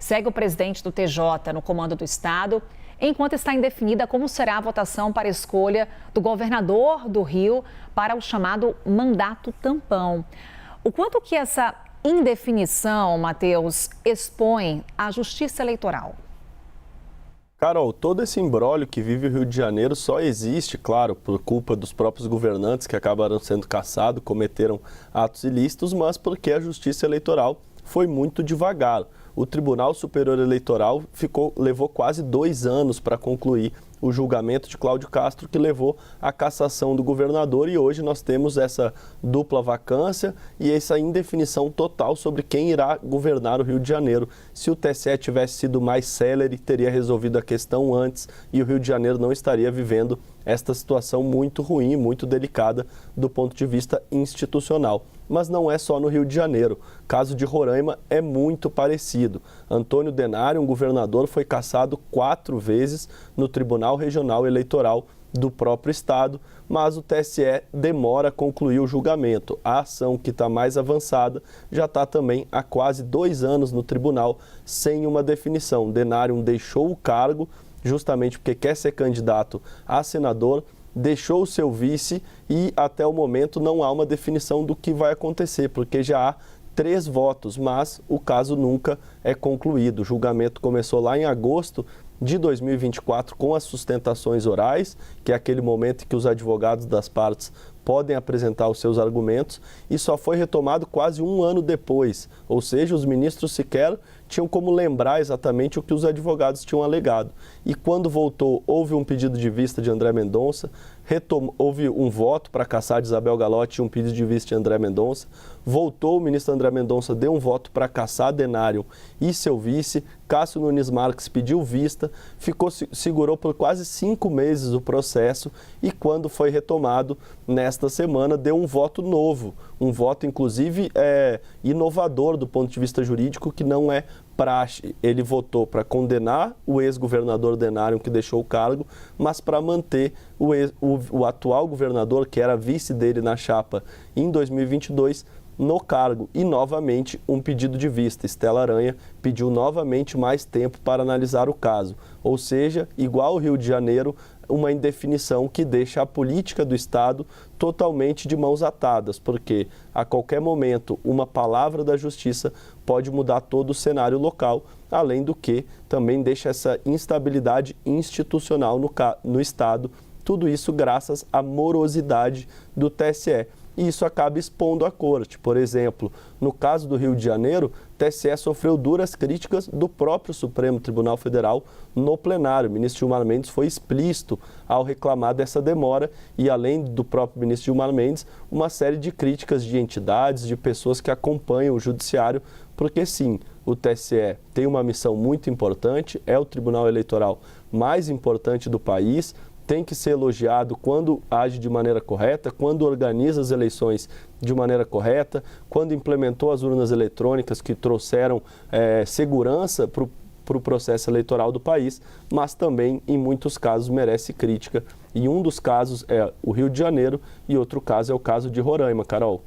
segue o presidente do TJ no comando do estado, enquanto está indefinida como será a votação para a escolha do governador do Rio para o chamado mandato tampão. O quanto que essa indefinição, Matheus, expõe à Justiça Eleitoral? Carol, todo esse imbróglio que vive o Rio de Janeiro só existe, claro, por culpa dos próprios governantes que acabaram sendo caçados, cometeram atos ilícitos, mas porque a Justiça Eleitoral foi muito devagar. O Tribunal Superior Eleitoral levou quase 2 anos para concluir o julgamento de Cláudio Castro, que levou à cassação do governador, e hoje nós temos essa dupla vacância e essa indefinição total sobre quem irá governar o Rio de Janeiro. Se o TSE tivesse sido mais célere, teria resolvido a questão antes e o Rio de Janeiro não estaria vivendo esta situação muito ruim, muito delicada do ponto de vista institucional. Mas não é só no Rio de Janeiro. O caso de Roraima é muito parecido. Antônio Denário, um governador, foi cassado 4 vezes no Tribunal Regional Eleitoral do próprio estado, mas o TSE demora a concluir o julgamento. A ação, que está mais avançada, já está também há quase 2 anos no tribunal sem uma definição. Denário deixou o cargo justamente porque quer ser candidato a senador, deixou o seu vice e até o momento não há uma definição do que vai acontecer, porque já há 3 votos, mas o caso nunca é concluído. O julgamento começou lá em agosto de 2024 com as sustentações orais, que é aquele momento em que os advogados das partes podem apresentar os seus argumentos, e só foi retomado quase 1 ano depois, ou seja, os ministros sequer tinham como lembrar exatamente o que os advogados tinham alegado. E quando voltou, houve um pedido de vista de André Mendonça, houve um voto para cassar de Isabel Galotti e um pedido de vista de André Mendonça, voltou, o ministro André Mendonça deu um voto para cassar Denário e seu vice, Cássio Nunes Marques pediu vista, segurou por quase 5 meses o processo e quando foi retomado nesta semana deu um voto novo, um voto inclusive inovador do ponto de vista jurídico, que não é praxe. Ele votou para condenar o ex-governador Denário, que deixou o cargo, mas para manter o atual governador, que era vice dele na chapa em 2022, no cargo. E, novamente, um pedido de vista. Estela Aranha pediu novamente mais tempo para analisar o caso. Ou seja, igual ao Rio de Janeiro, uma indefinição que deixa a política do Estado totalmente de mãos atadas, porque a qualquer momento uma palavra da Justiça pode mudar todo o cenário local, além do que também deixa essa instabilidade institucional no Estado, tudo isso graças à morosidade do TSE. E isso acaba expondo a corte. Por exemplo, no caso do Rio de Janeiro, o TSE sofreu duras críticas do próprio Supremo Tribunal Federal no plenário. O ministro Gilmar Mendes foi explícito ao reclamar dessa demora e, além do próprio ministro Gilmar Mendes, uma série de críticas de entidades, de pessoas que acompanham o judiciário, porque sim, o TSE tem uma missão muito importante, é o Tribunal Eleitoral mais importante do país, tem que ser elogiado quando age de maneira correta, quando organiza as eleições de maneira correta, quando implementou as urnas eletrônicas que trouxeram segurança para o processo eleitoral do país, mas também, em muitos casos, merece crítica. E um dos casos é o Rio de Janeiro e outro caso é o caso de Roraima, Carol.